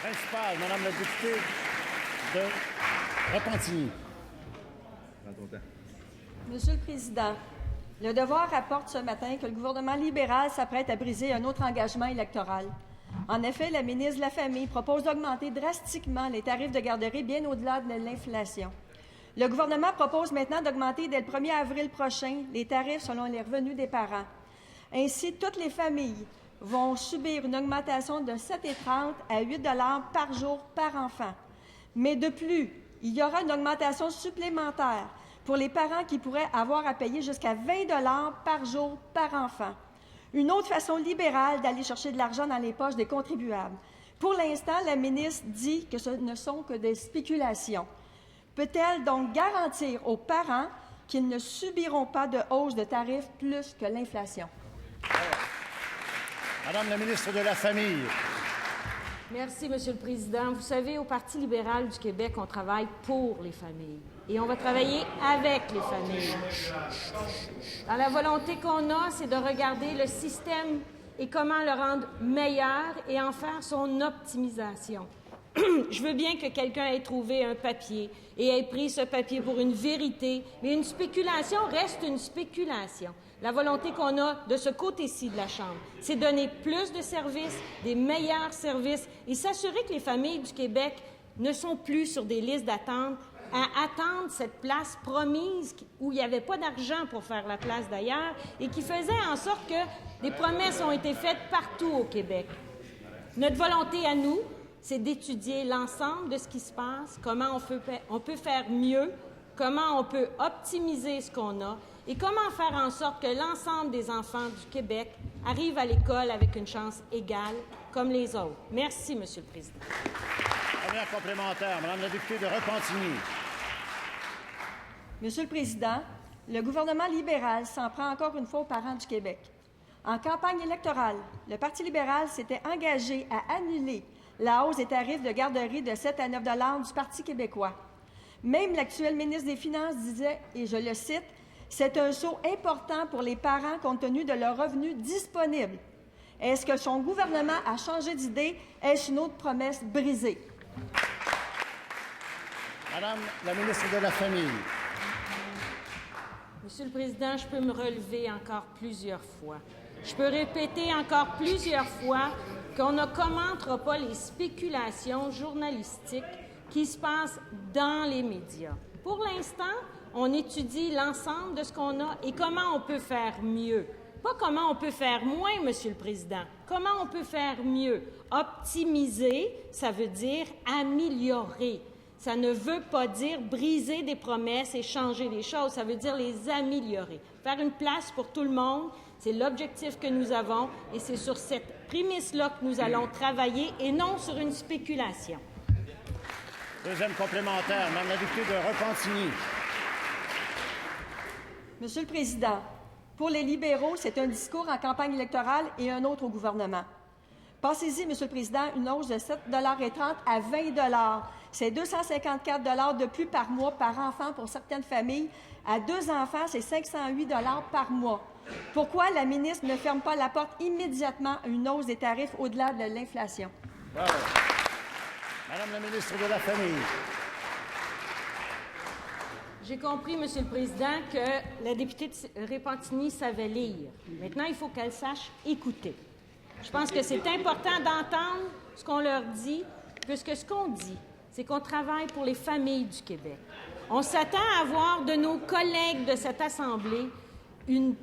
Principale, Madame la députée de Repentigny. Monsieur le Président, le Devoir rapporte ce matin que le gouvernement libéral s'apprête à briser un autre engagement électoral. En effet, la ministre de la Famille propose d'augmenter drastiquement les tarifs de garderie bien au-delà de l'inflation. Le gouvernement propose maintenant d'augmenter dès le 1er avril prochain les tarifs selon les revenus des parents. Ainsi, toutes les familles vont subir une augmentation de 7,30 à 8 $ par jour par enfant. Mais de plus, il y aura une augmentation supplémentaire pour les parents qui pourraient avoir à payer jusqu'à 20 $ par jour par enfant. Une autre façon libérale d'aller chercher de l'argent dans les poches des contribuables. Pour l'instant, la ministre dit que ce ne sont que des spéculations. Peut-elle donc garantir aux parents qu'ils ne subiront pas de hausse de tarifs plus que l'inflation? Madame la ministre de la Famille. Merci, Monsieur le Président. Vous savez, au Parti libéral du Québec, on travaille pour les familles et on va travailler avec les familles. Dans la volonté qu'on a, c'est de regarder le système et comment le rendre meilleur et en faire son optimisation. Je veux bien que quelqu'un ait trouvé un papier et ait pris ce papier pour une vérité, mais une spéculation reste une spéculation. La volonté qu'on a de ce côté-ci de la Chambre, c'est donner plus de services, des meilleurs services et s'assurer que les familles du Québec ne sont plus sur des listes d'attente à attendre cette place promise où il n'y avait pas d'argent pour faire la place d'ailleurs et qui faisait en sorte que des promesses ont été faites partout au Québec. Notre volonté à nous, c'est d'étudier l'ensemble de ce qui se passe, comment on peut faire mieux, comment on peut optimiser ce qu'on a et comment faire en sorte que l'ensemble des enfants du Québec arrivent à l'école avec une chance égale comme les autres. Merci, Monsieur le Président. Première complémentaire, Madame la députée de Repentigny. Monsieur le Président, le gouvernement libéral s'en prend encore une fois aux parents du Québec. En campagne électorale, le Parti libéral s'était engagé à annuler la hausse des tarifs de garderie de 7 à 9 $ du Parti québécois. Même l'actuel ministre des Finances disait, et je le cite, « C'est un saut important pour les parents compte tenu de leurs revenus disponibles. » Est-ce que son gouvernement a changé d'idée? Est-ce une autre promesse brisée? Madame la ministre de la Famille. Monsieur le Président, je peux me relever encore plusieurs fois. Je peux répéter encore plusieurs fois qu'on ne commentera pas les spéculations journalistiques qui se passent dans les médias. Pour l'instant, on étudie l'ensemble de ce qu'on a et comment on peut faire mieux. Pas comment on peut faire moins, Monsieur le Président. Comment on peut faire mieux. Optimiser, ça veut dire améliorer. Ça ne veut pas dire briser des promesses et changer les choses. Ça veut dire les améliorer. Faire une place pour tout le monde, c'est l'objectif que nous avons et c'est sur cette prémisse-là que nous allons travailler et non sur une spéculation. Deuxième complémentaire, Madame la députée de Repentigny. Monsieur le Président, pour les libéraux, c'est un discours en campagne électorale et un autre au gouvernement. Pensez-y, Monsieur le Président, une hausse de 7,30 $ à 20 $. C'est 254 $ de plus par mois par enfant pour certaines familles. À 2 enfants, c'est 508 $ par mois. Pourquoi la ministre ne ferme pas la porte immédiatement à une hausse des tarifs au-delà de l'inflation? Bravo. Madame la ministre de la Famille. J'ai compris, Monsieur le Président, que la députée de Repentigny savait lire. Maintenant, il faut qu'elle sache écouter. Je pense que c'est important d'entendre ce qu'on leur dit, puisque ce qu'on dit, c'est qu'on travaille pour les familles du Québec. On s'attend à avoir de nos collègues de cette Assemblée une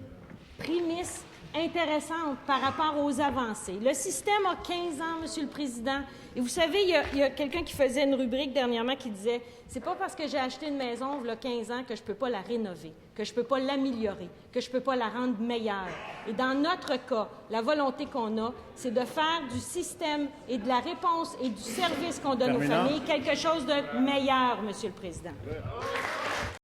prémisse intéressante par rapport aux avancées. Le système a 15 ans, Monsieur le Président. Et vous savez, il y a quelqu'un qui faisait une rubrique dernièrement qui disait « C'est pas parce que j'ai acheté une maison il y a 15 ans que je peux pas la rénover, que je peux pas l'améliorer, que je peux pas la rendre meilleure. » Et dans notre cas, la volonté qu'on a, c'est de faire du système et de la réponse et du service qu'on donne aux familles quelque chose de meilleur, Monsieur le Président.